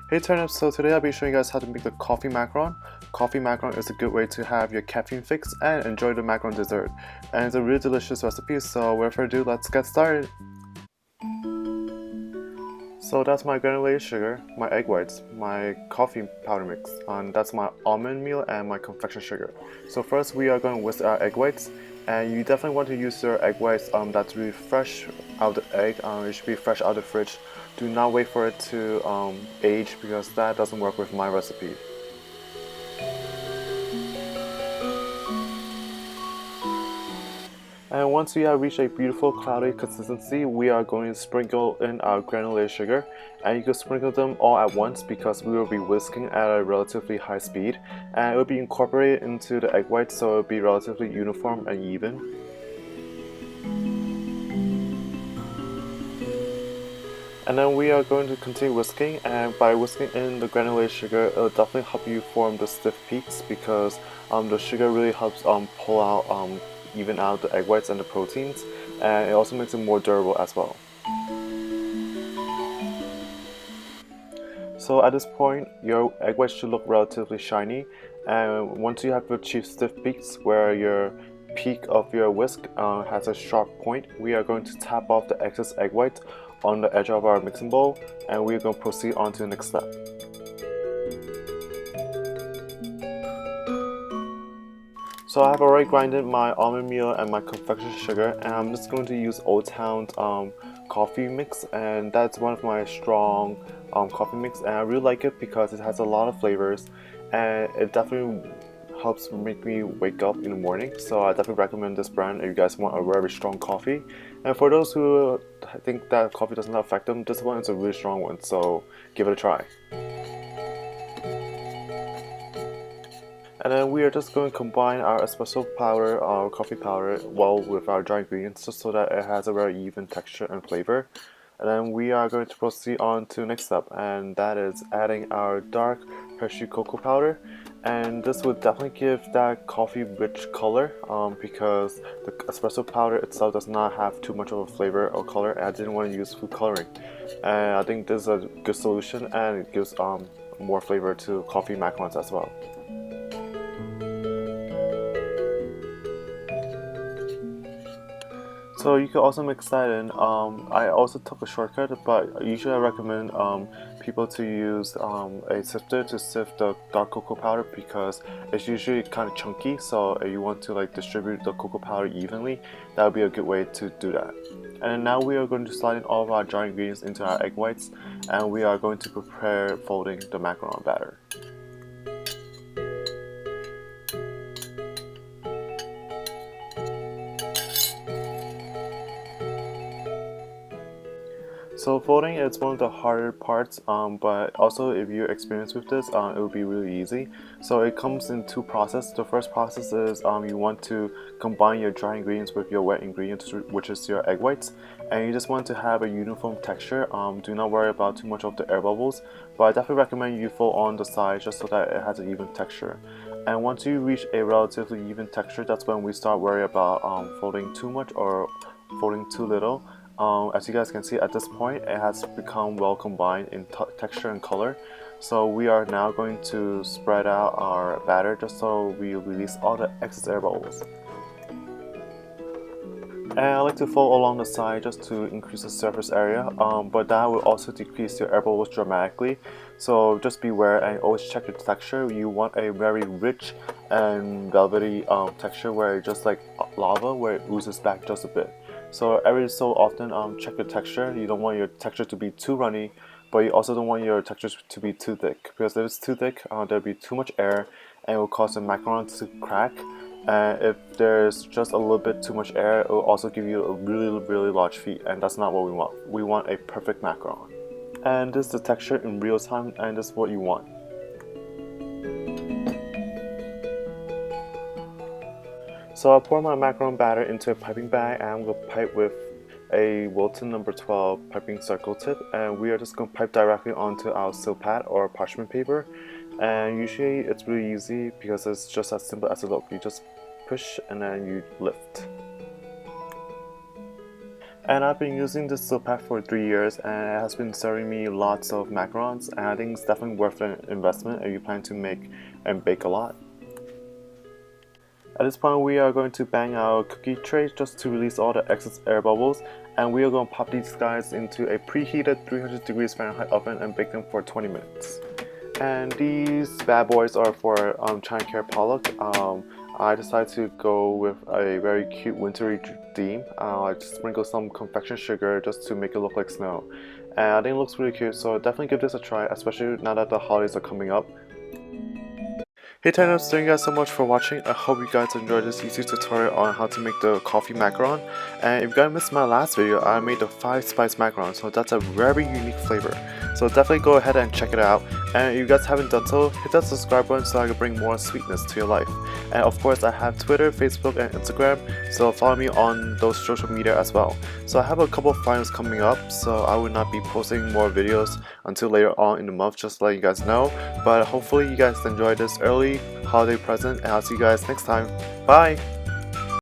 Hey Turnip, so today I'll be showing you guys how to make the coffee macaron. Coffee macaron is a good way to have your caffeine fix and enjoy the macaron dessert. And it's a really delicious recipe, so without further ado, let's get started. So that's my granulated sugar, my egg whites, my coffee powder mix, and that's my almond meal and my confectioner sugar. So first we are going to whisk our egg whites, and you definitely want to use your egg whites that's really fresh out of the egg. It should be fresh out of the fridge. Do not wait for it to age because that doesn't work with my recipe. And once we have reached a beautiful cloudy consistency, we are going to sprinkle in our granulated sugar, and you can sprinkle them all at once because we will be whisking at a relatively high speed, and it will be incorporated into the egg whites so it will be relatively uniform and even. And then we are going to continue whisking, and by whisking in the granulated sugar, it will definitely help you form the stiff peaks because the sugar really helps pull out, even out the egg whites and the proteins, and it also makes it more durable as well. So at this point, your egg whites should look relatively shiny, and once you have achieved stiff peaks where your peak of your whisk has a sharp point, we are going to tap off the excess egg white on the edge of our mixing bowl, and we're going to proceed on to the next step. So I have already grinded my almond meal and my confectioner sugar, and I'm just going to use Old Town coffee mix, and that's one of my strong coffee mix, and I really like it because it has a lot of flavors, and it definitely helps make me wake up in the morning. So I definitely recommend this brand if you guys want a very strong coffee. And for those who think that coffee doesn't affect them, this one is a really strong one, so give it a try. And then we are just going to combine our espresso powder, our coffee powder, well with our dry ingredients just so that it has a very even texture and flavor. And then we are going to proceed on to the next step, and that is adding our dark Hershey cocoa powder. And this would definitely give that coffee rich color because the espresso powder itself does not have too much of a flavor or color, and I didn't want to use food coloring. And I think this is a good solution, and it gives more flavor to coffee macarons as well. So you can also mix that in. I also took a shortcut, but usually I recommend people to use a sifter to sift the dark cocoa powder because it's usually kind of chunky. So if you want to like distribute the cocoa powder evenly, that would be a good way to do that. And now we are going to slide in all of our dry ingredients into our egg whites, and we are going to prepare folding the macaron batter. So folding is one of the harder parts, but also if you're experienced with this, it will be really easy. So it comes in two processes. The first process is you want to combine your dry ingredients with your wet ingredients, which is your egg whites, and you just want to have a uniform texture. Do not worry about too much of the air bubbles, but I definitely recommend you fold on the sides just so that it has an even texture. And once you reach a relatively even texture, that's when we start worrying about folding too much or folding too little. As you guys can see at this point, it has become well combined in texture and color. So we are now going to spread out our batter just so we release all the excess air bubbles. And I like to fold along the side just to increase the surface area, but that will also decrease your air bubbles dramatically. So just beware and always check your texture. You want a very rich and velvety texture where it's just like lava, where it oozes back just a bit. So every so often check your texture. You don't want your texture to be too runny, but you also don't want your texture to be too thick, because if it's too thick, there'll be too much air and it will cause the macarons to crack. And if there's just a little bit too much air, it will also give you a really large feet, and that's not what we want. We want a perfect macaron. And this is the texture in real time, and this is what you want. So I'll pour my macaron batter into a piping bag, and I'm going to pipe with a Wilton number 12 piping circle tip, and we are just going to pipe directly onto our silk pad or parchment paper. And usually it's really easy because it's just as simple as it looks. You just push and then you lift. And I've been using this soap pack for 3 years, and it has been serving me lots of macarons, and I think it's definitely worth an investment if you plan to make and bake a lot. At this point, we are going to bang our cookie tray just to release all the excess air bubbles, and we are going to pop these guys into a preheated 300 degrees Fahrenheit oven and bake them for 20 minutes. And these bad boys are for China Care Pollock. I decided to go with a very cute wintry theme. I just sprinkled some confection sugar just to make it look like snow. And I think it looks really cute, so definitely give this a try, especially now that the holidays are coming up. Hey Turnips, thank you guys so much for watching. I hope you guys enjoyed this easy tutorial on how to make the coffee macaron. And if you guys missed my last video, I made the 5 spice macaron, so that's a very unique flavor. So definitely go ahead and check it out. And if you guys haven't done so, hit that subscribe button so I can bring more sweetness to your life. And of course, I have Twitter, Facebook, and Instagram, so follow me on those social media as well. So I have a couple of finals coming up, so I will not be posting more videos until later on in the month, just to let you guys know. But hopefully you guys enjoyed this early holiday present, and I'll see you guys next time. Bye!